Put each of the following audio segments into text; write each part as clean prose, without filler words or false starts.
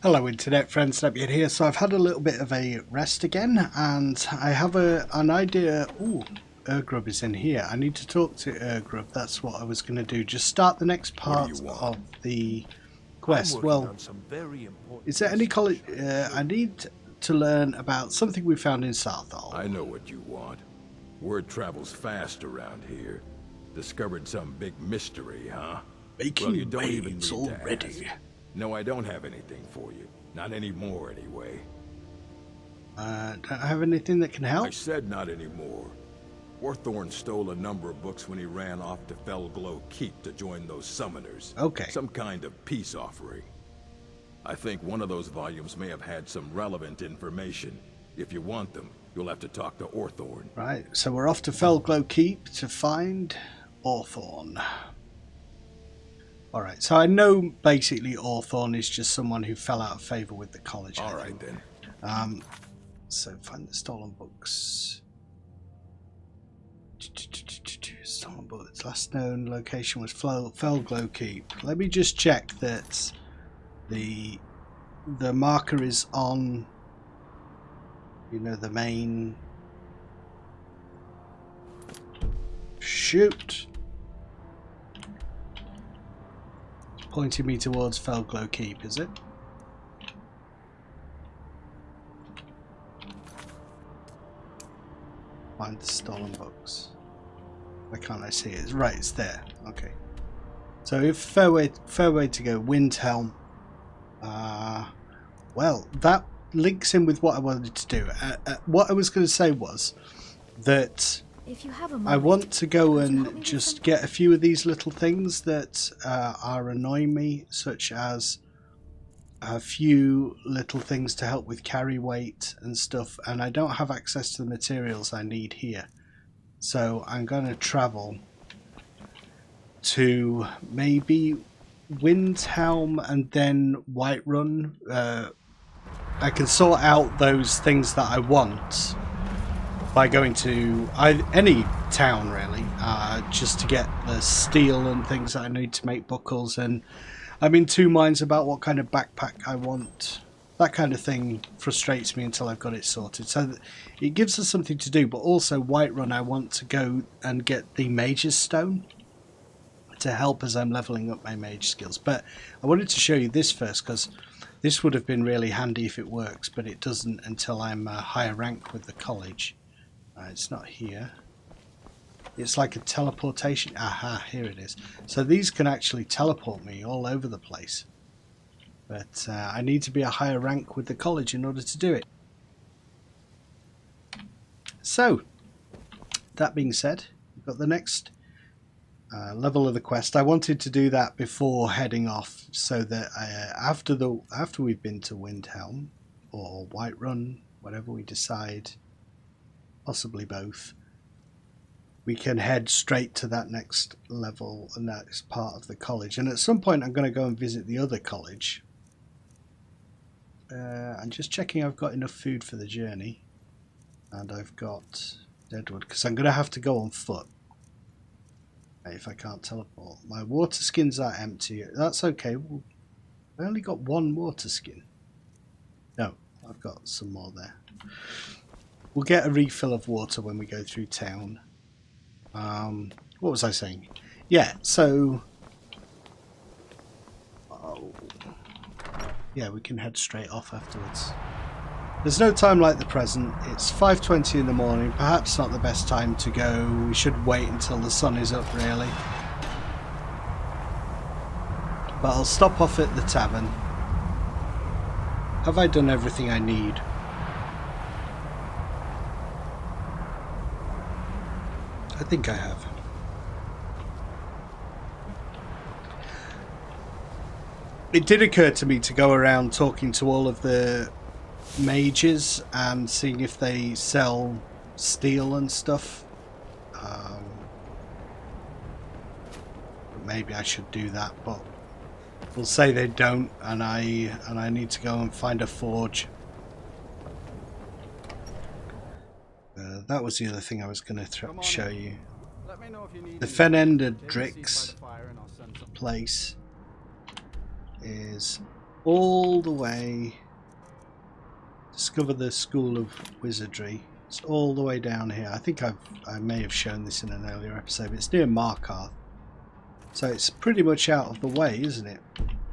Hello internet friends, Napyet here. So I've had a little bit of a rest again and I have an idea. Ooh, Ergrub is in here. I need to talk to Ergrub. That's what I was going to do. Just start the next What do you part want? of the I'm quest. working Well, on some very important is there any college? research. I need to learn about something we found in I Southall. know what you want. Word travels fast around here. Discovered some big mystery, huh? Making Well, you don't even waves need to already. ask. No, I don't have anything for you. Not anymore, anyway. Don't I have anything that can I help? said not anymore. Warthorn stole a number of books when he ran off to Felglow Keep to join those summoners. Okay. Some kind of peace offering. I think one of those volumes may have had some relevant information. If you want them, you'll have to talk to Orthorn. Right, so we're off to Felglow Keep to find Orthorn. Alright, so I know basically Orthorn is just someone who fell out of favour with the college. Alright then. So find the stolen books. Stolen books. Last known location was Felglow Keep. Let me just check that the marker is on, you know, the main. Shoot! Pointing me towards Felglow Keep, is it? Find the stolen books. Why can't I see it? Right, it's there. Okay. So if fair way to go, Windhelm. Well, that links in with what I wanted to do. What I was going to say was that If you have a moment, I want to go could you help and me with just something? get a few of these little things that are annoying me, such as a few little things to help with carry weight and stuff, and I don't have access to the materials I need here. So I'm going to travel to maybe Windhelm and then Whiterun. I can sort out those things that I want by going to any town really, just to get the steel and things that I need to make buckles, and I'm in two minds about what kind of backpack I want. That kind of thing frustrates me until I've got it sorted. So it gives us something to do, but also Whiterun I want to go and get the Mage's Stone to help as I'm leveling up my mage skills. But I wanted to show you this first because this would have been really handy if it works, but it doesn't until I'm a higher rank with the college. It's not here. It's like a teleportation. Aha, here it is. So these can actually teleport me all over the place. But I need to be a higher rank with the college in order to do it. So, that being said, we've got the next level of the quest. I wanted to do that before heading off, so that after we've been to Windhelm or Whiterun, whatever we decide, possibly both, we can head straight to that next level and next part of the college. And at some point I'm going to go and visit the other college. I'm just checking I've got enough food for the journey, and I've got deadwood because I'm going to have to go on foot if I can't teleport. My water skins are empty. That's okay. I only got one water skin. No, I've got some more there. We'll get a refill of water when we go through town. What was I saying? Yeah, so yeah, we can head straight off afterwards. There's no time like the present. It's 5:20 in the morning. Perhaps not the best time to go. We should wait until the sun is up, really. But I'll stop off at the tavern. Have I done everything I need? I think I have. It did occur to me to go around talking to all of the mages and seeing if they sell steel and stuff. Maybe I should do that, but we'll say they don't, and I need to go and find a forge. That was the other thing I was going to show you. The Phenderix place is all the way. Discover the School of Wizardry. It's all the way down here. I think I may have shown this in an earlier episode, but it's near Markarth. So it's pretty much out of the way, isn't it?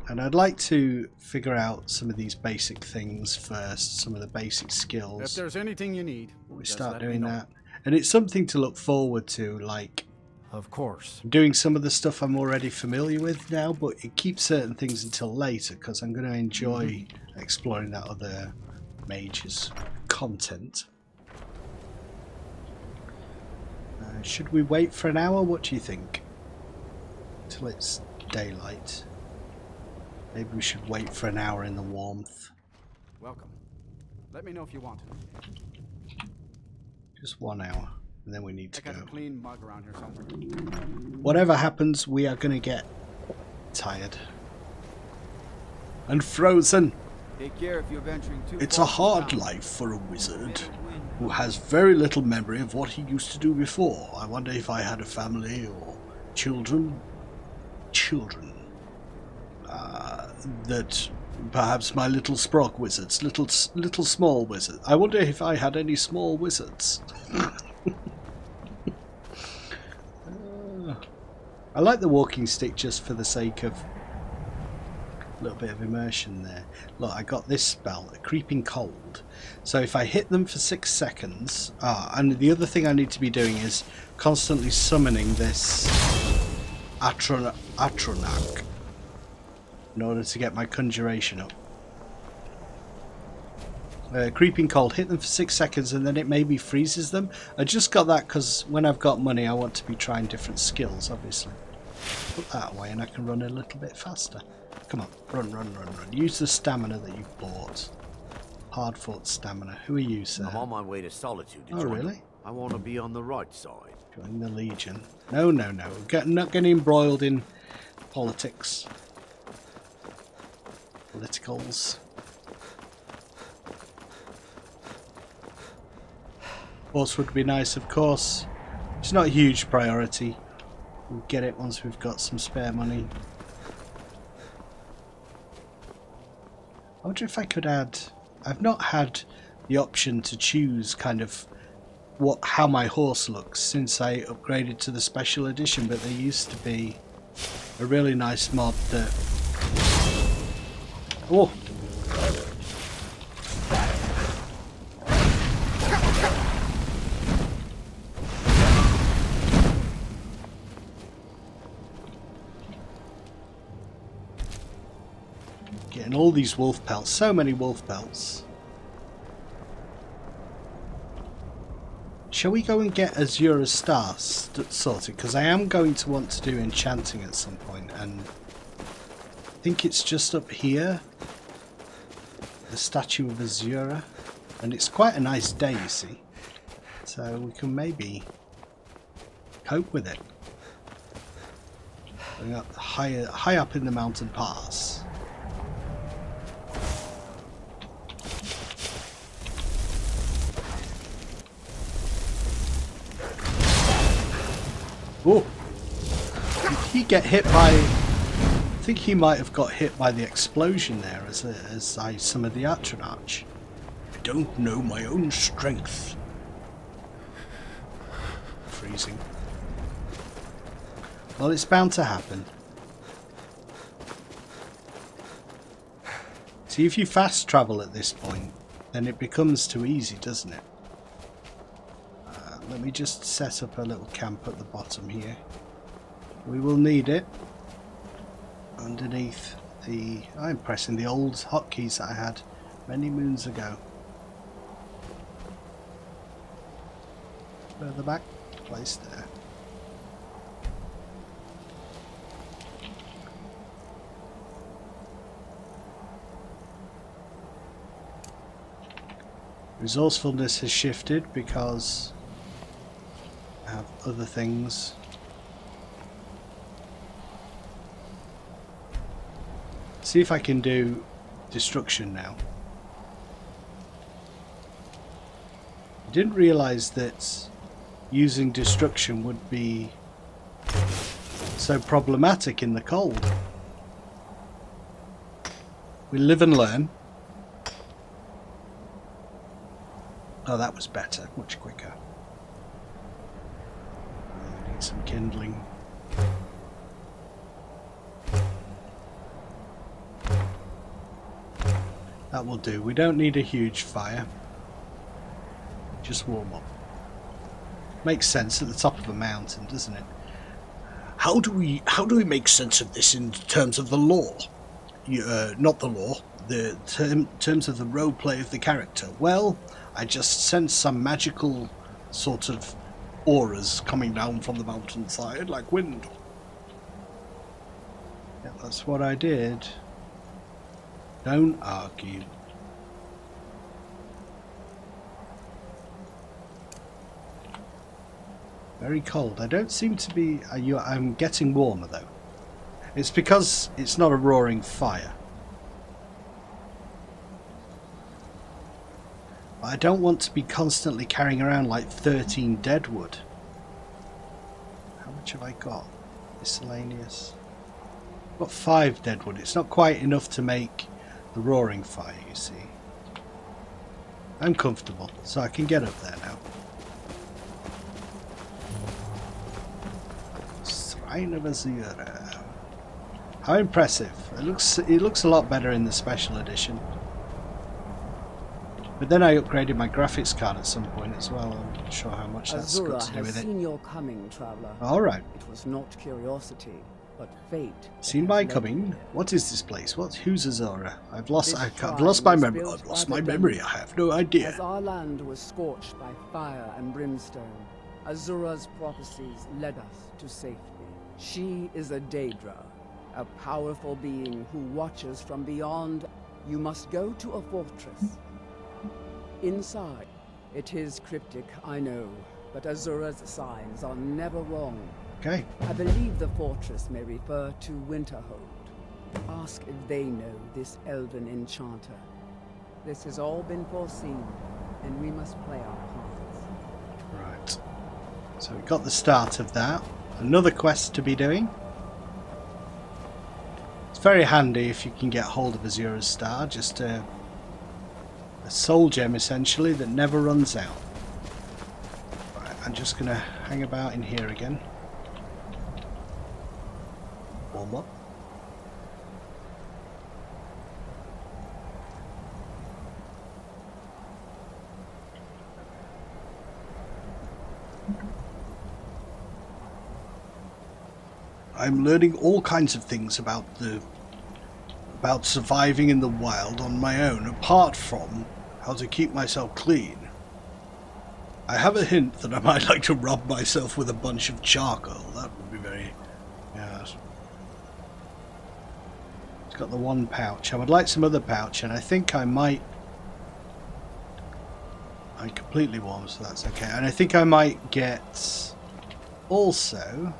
And I'd like to figure out some of these basic things first, some of the basic skills. If there's anything you need, we start doing that. And it's something to look forward to, like... Of course. Doing some of the stuff I'm already familiar with now, but it keeps certain things until later, because I'm going to enjoy exploring that other mage's content. Should we wait for an hour? What do you think? Till it's daylight. Maybe we should wait for an hour in the warmth. Welcome. Let me know if you want. Just 1 hour, and then we need to go. I got a clean mug around here somewhere. Whatever happens, we are going to get tired. And frozen. Take care if you're venturing too It's far a hard from life for a wizard who has very little memory of what he used to do before. I wonder if I had a family or children. That perhaps my little sprog wizards, little small wizards. I wonder if I had any small wizards. I like the walking stick just for the sake of a little bit of immersion there. Look, I got this spell, a creeping cold. So if I hit them for 6 seconds, and the other thing I need to be doing is constantly summoning this Atronak in order to get my conjuration up. Creeping cold, hit them for 6 seconds and then it maybe freezes them. I just got that because when I've got money I want to be trying different skills, obviously. Put that away and I can run a little bit faster. Come on, run. Use the stamina that you've bought. Hard-fought stamina. Who are you, sir? I'm on my way to Solitude to Oh, join really? them. I want to be on the right side. Join the Legion. No. Not getting embroiled in politics. Politicals. Horse would be nice, of course. It's not a huge priority. We'll get it once we've got some spare money. I wonder if I could add... I've not had the option to choose kind of how my horse looks since I upgraded to the special edition, but there used to be a really nice mod that... Oh! Getting all these wolf pelts, so many wolf pelts. Shall we go and get Azura's Star sorted? Because I am going to want to do enchanting at some point, and I think it's just up here. The statue of Azura. And it's quite a nice day, you see. So we can maybe cope with it. Going up high up in the mountain pass. Oh! Did he get hit by... I think he might have got hit by the explosion there as I summoned the Atronach. I don't know my own strength. Freezing. Well, it's bound to happen. See, if you fast travel at this point, then it becomes too easy, doesn't it? Let me just set up a little camp at the bottom here. We will need it. Underneath the... I'm pressing the old hotkeys that I had many moons ago. Further back, place there. Resourcefulness has shifted because I have other things. See if I can do destruction now. I didn't realise that using destruction would be so problematic in the cold. We live and learn. Oh, that was better. Much quicker. We need some kindling. That will do. We don't need a huge fire. Just warm up. Makes sense at the top of a mountain, doesn't it? How do we make sense of this in terms of the lore? Not the lore. The terms of the roleplay of the character. Well, I just sense some magical sort of auras coming down from the mountainside like wind. Yeah, that's what I did. Don't argue. Very cold. I don't seem to be... I'm getting warmer though. It's because it's not a roaring fire. I don't want to be constantly carrying around like 13 deadwood. How much have I got? Miscellaneous. I've got 5 deadwood. It's not quite enough to make the roaring fire, you see. I'm comfortable, so I can get up there now. Shrine of Azura. How impressive. It looks a lot better in the special edition. But then I upgraded my graphics card at some point as well. I'm not sure how much that's got to do with it. Seen your coming, traveler. All right. It was not curiosity, but fate. Seen my coming? What is this place? Who's Azura? I've lost my memory. I've lost my memory. I have no idea. As our land was scorched by fire and brimstone, Azura's prophecies led us to safety. She is a Daedra, a powerful being who watches from beyond. You must go to a fortress. Inside, it is cryptic, I know, but Azura's signs are never wrong. Okay. I believe the fortress may refer to Winterhold. Ask if they know this elven enchanter. This has all been foreseen, and we must play our parts. Right. So we got the start of that. Another quest to be doing. It's very handy if you can get hold of Azura's star. Just a soul gem essentially that never runs out. Right, I'm just going to hang about in here again. Warm up. I'm learning all kinds of things about surviving in the wild on my own, apart from how to keep myself clean. I have a hint that I might like to rub myself with a bunch of charcoal. That would be very... yes. It's got the one pouch. I would like some other pouch, and I think I might... I'm completely warm, so that's okay. And I think I might get... also...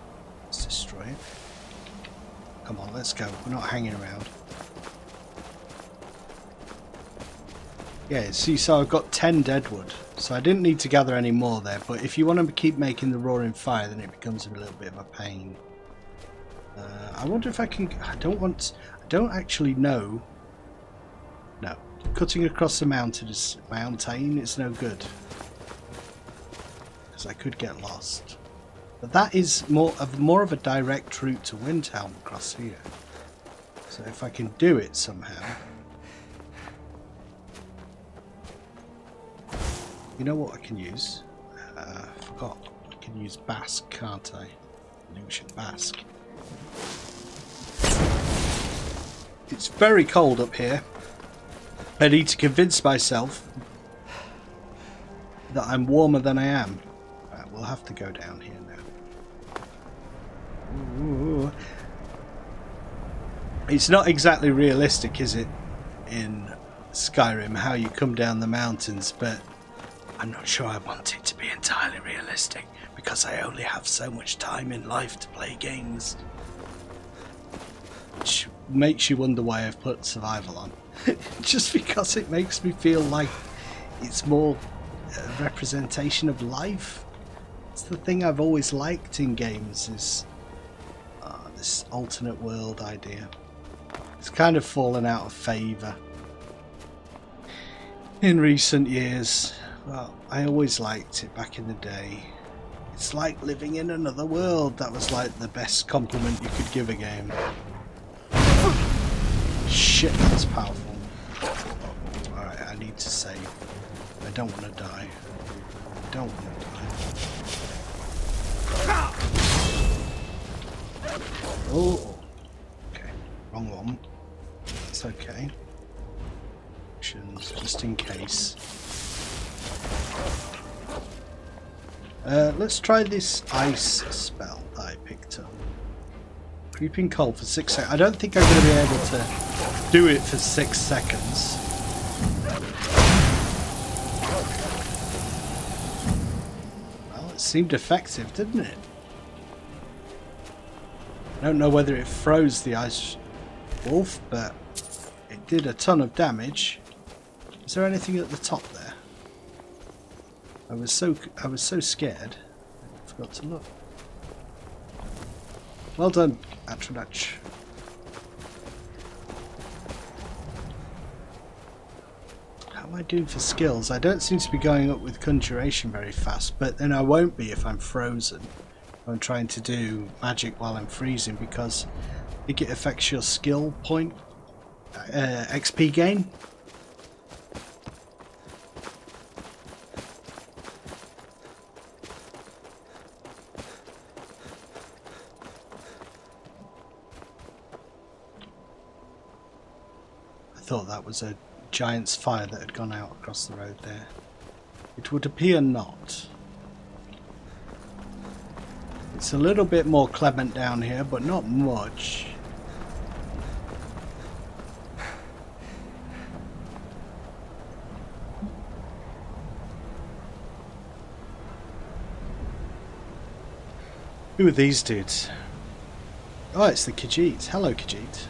let's destroy it. Come on, let's go. We're not hanging around. Yeah, see, so I've got 10 deadwood, so I didn't need to gather any more there, but if you want to keep making the roaring fire, then it becomes a little bit of a pain. I wonder if I can... I don't actually know. No. Cutting across the mountain is no good. Because I could get lost. But that is more of a direct route to Winterhold across here. So if I can do it somehow... You know what I can use? I forgot. I can use Basque, can't I? Illusion Basque. It's very cold up here. I need to convince myself that I'm warmer than I am. Right, we'll have to go down here now. Ooh. It's not exactly realistic, is it, in Skyrim, how you come down the mountains, but I'm not sure I want it to be entirely realistic, because I only have so much time in life to play games. Which makes you wonder why I've put survival on. Just because it makes me feel like it's more a representation of life. It's the thing I've always liked in games, is this alternate world idea. It's kind of fallen out of favour in recent years. Well, I always liked it back in the day. It's like living in another world. That was like the best compliment you could give a game. Shit, that's powerful. Alright, I need to save. I don't want to die. I don't want to die. Oh, okay. Wrong one. That's okay. Actions, just in case. Let's try this ice spell that I picked up. Creeping cold for 6 seconds. I don't think I'm going to be able to do it for 6 seconds. Well, it seemed effective, didn't it? I don't know whether it froze the ice wolf, but it did a ton of damage. Is there anything at the top there? I was so scared I forgot to look. Well done, Atronach. How am I doing for skills? I don't seem to be going up with conjuration very fast, but then I won't be if I'm frozen. I'm trying to do magic while I'm freezing, because I think it affects your skill point XP gain. I thought that was a giant's fire that had gone out across the road there. It would appear not. It's a little bit more clement down here, but not much. Who are these dudes? Oh, it's the Khajiit. Hello, Khajiit.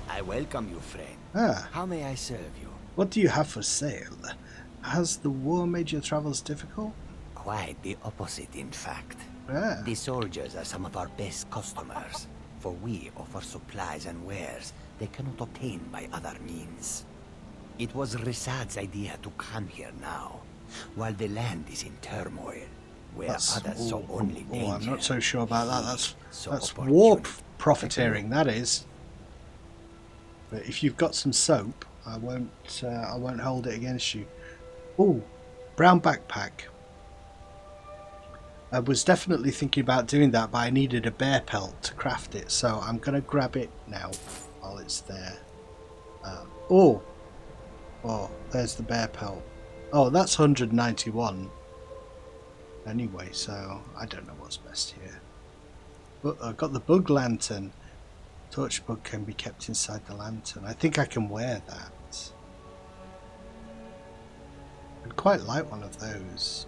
I welcome you, friend. Ah, How may I serve you? what do you have for sale? Has the war made your travels difficult? Quite the opposite, in fact. Ah, The soldiers are some of our best customers, for we offer supplies and wares they cannot obtain by other means. It was Risad's idea to come here now, while the land is in turmoil, where others saw only danger. I'm not so sure about that. So That's war opportunity. profiteering. That is. But if you've got some soap, I won't hold it against you. Oh, brown backpack. I was definitely thinking about doing that, but I needed a bear pelt to craft it, so I'm going to grab it now while it's there. Oh, there's the bear pelt. Oh, that's 191. Anyway, so I don't know what's best here. But I've got the bug lantern. Torch bug can be kept inside the lantern. I think I can wear that. I'd quite like one of those.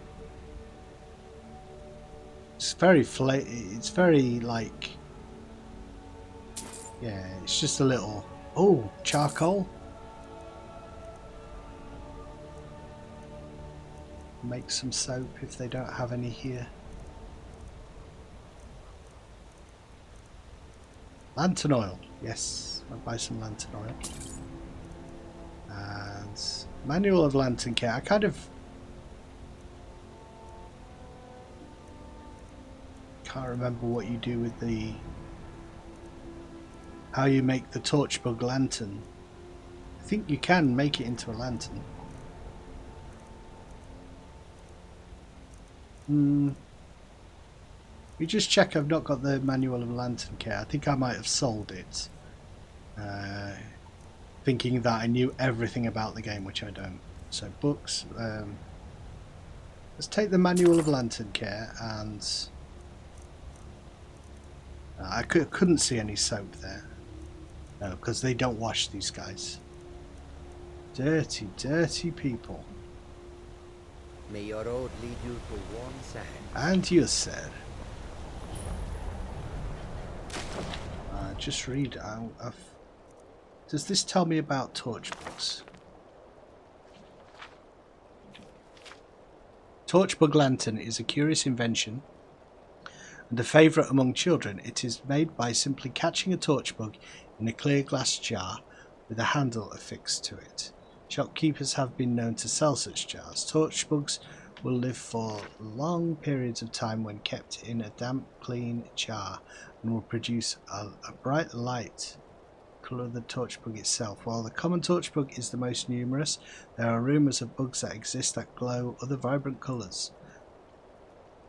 It's very it's very like, yeah, it's just a little, oh, charcoal. Make some soap if they don't have any here. Lantern oil, yes, I'll buy some lantern oil. And manual of lantern care. I kind of can't remember what you do with the, how you make the torch bug lantern. I think you can make it into a lantern. You just check I've not got the manual of lantern care. I think I might have sold it, thinking that I knew everything about the game, which I don't. So books, let's take the manual of lantern care, and I couldn't see any soap there. No, because they don't wash, these guys. Dirty, dirty people. May your road lead you to warm sand. And you said. Just read out of. Does this tell me about torch bugs? Torch bug lantern is a curious invention and a favourite among children. It is made by simply catching a torch bug in a clear glass jar with a handle affixed to it. Shopkeepers have been known to sell such jars. Torch bugs will live for long periods of time when kept in a damp, clean jar and will produce a bright light colour of the torch bug itself. While the common torch bug is the most numerous, there are rumours of bugs that exist that glow other vibrant colours.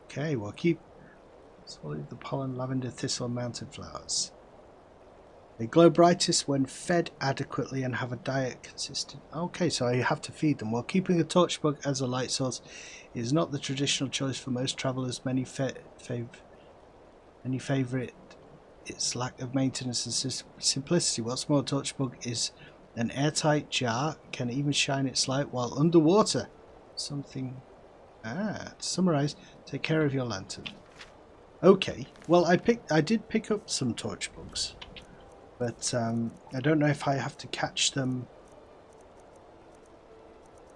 Okay, we'll keep solid the pollen, lavender, thistle, and mountain flowers. They glow brightest when fed adequately and have a diet consistent. Okay, so I have to feed them. While keeping a torch bug as a light source is not the traditional choice for most travellers, many favour it its lack of maintenance and simplicity. What's more, torch bug is an airtight jar, can even shine its light while underwater. Something. To summarise, take care of your lantern. Okay, well I did pick up some torch bugs. But I don't know if I have to catch them.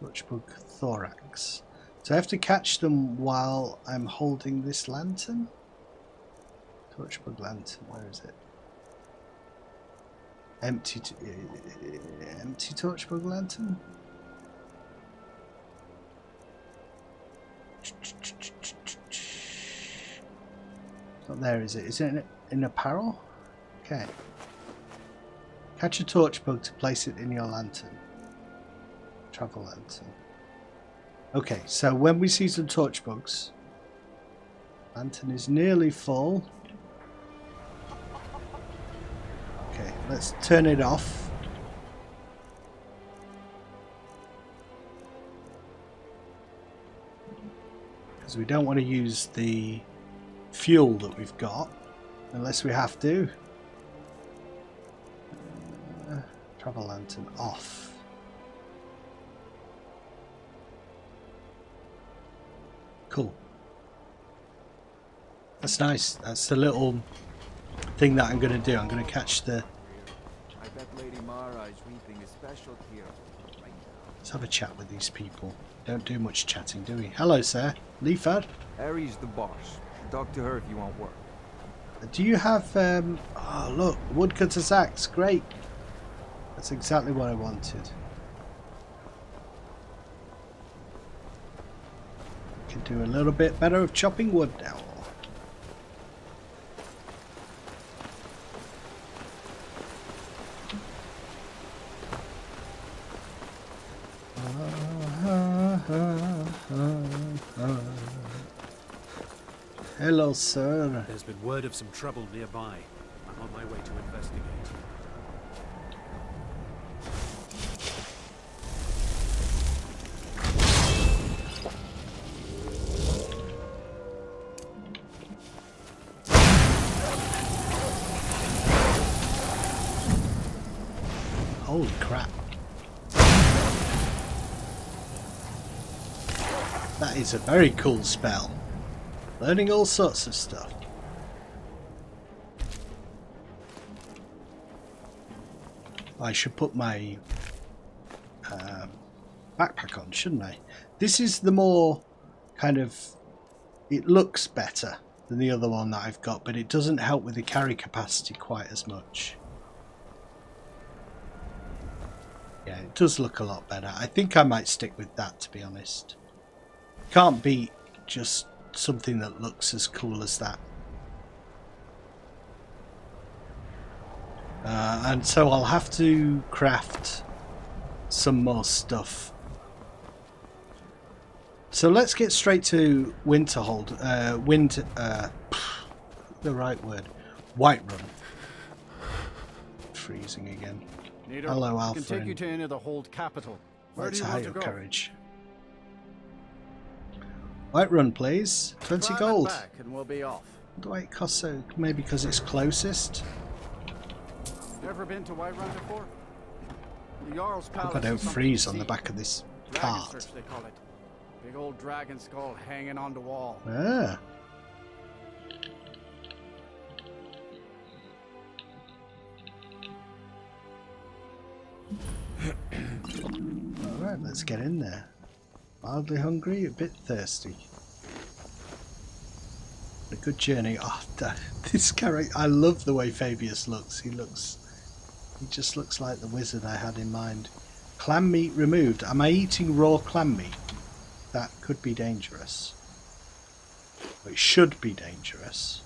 Torchbug thorax. So I have to catch them while I'm holding this lantern? Torchbug lantern, where is it? Empty torchbug lantern? It's not there, is it? Is it in apparel? Okay. Catch a torch bug to place it in your lantern. Travel lantern. Okay, so when we see some torch bugs, lantern is nearly full. Okay, let's turn it off. Because we don't want to use the fuel that we've got, unless we have to. Travel lantern off. Cool. That's nice. That's the little thing that I'm going to do. I'm going to catch the... I bet Lady Mara is reaping a special here. Let's have a chat with these people. Don't do much chatting, do we? Hello, sir. Leafard. Aries the boss. Talk to her if you want work. Do you have... oh, look. Woodcutter's axe. Great. That's exactly what I wanted. Can do a little bit better of chopping wood now. Hello, sir. There's been word of some trouble nearby. I'm on my way to investigate. Holy crap. That is a very cool spell. Learning all sorts of stuff. I should put my backpack on, shouldn't I? This is the more kind of... It looks better than the other one that I've got, but it doesn't help with the carry capacity quite as much. Yeah, it does look a lot better. I think I might stick with that, to be honest. Can't beat just something that looks as cool as that. And so I'll have to craft some more stuff. So let's get straight to Winterhold. The right word. Whiterun. Freezing again. Hello, Alpha. Can take you to any of the Hold capital. Where do you High want to your go? courage. Whiterun, please. 20 Drive it gold. back and we'll be off. What do I cost so? Maybe because it's closest. Never been to Whiterun before? The Jarl's Palace. Hope I don't is something freeze to on the see. back of this Dragon cart. search, they call it. Big old dragon skull hanging on the wall. Ah. Alright, let's get in there. Mildly hungry, a bit thirsty. A good journey. Oh, this character, I love the way Fabius looks. He looks He just looks like the wizard I had in mind. Clam meat removed. Am I eating raw clam meat? That could be dangerous. It should be dangerous.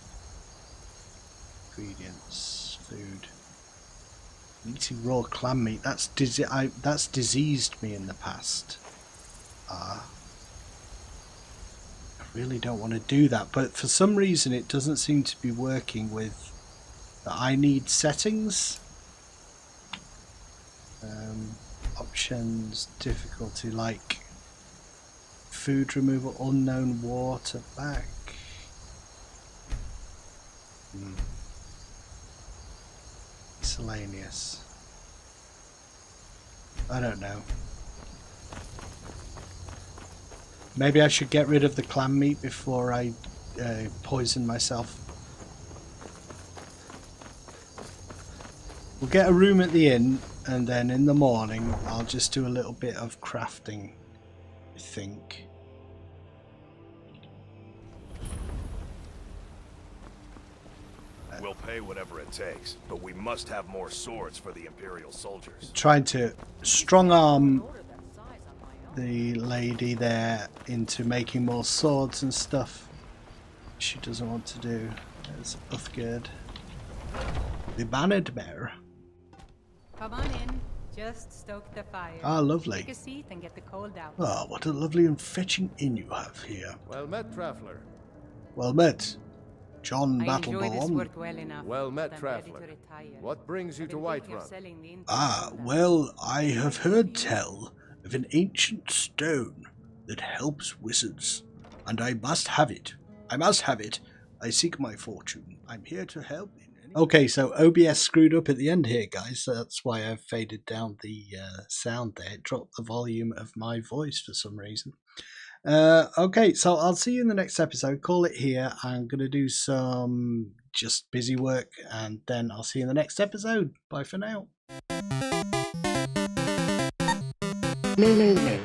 Ingredients, food. Eating raw clam meat. That's diseased me in the past. I really don't want to do that, but for some reason it doesn't seem to be working with the I need settings. Options, difficulty, like food removal, unknown water back. Miscellaneous. I don't know. Maybe I should get rid of the clam meat before I poison myself. We'll get a room at the inn, and then in the morning I'll just do a little bit of crafting, I think. We'll pay whatever it takes, but we must have more swords for the Imperial soldiers. Trying to strong arm the lady there into making more swords and stuff. She doesn't want to do. There's Uthgerd. The bannered bearer. Come on in. Just stoke the fire. Ah, lovely. Take a seat and get the cold out. Ah, what a lovely and fetching inn you have here. Well met, traveler. Well met, John I enjoy this Battleborn. work well enough. Well met, but I'm ready traveler. to retire. What brings you I've to been thinking of Whiterun? selling the inn Ah, to well, I have heard tell of an ancient stone that helps wizards, and I must have it. I must have it. I seek my fortune. I'm here to help. Okay, so OBS screwed up at the end here, guys. So that's why I've faded down the sound there. It dropped the volume of my voice for some reason. Okay, so I'll see you in the next episode. Call it here. I'm going to do some just busy work, and then I'll see you in the next episode. Bye for now. Lulu.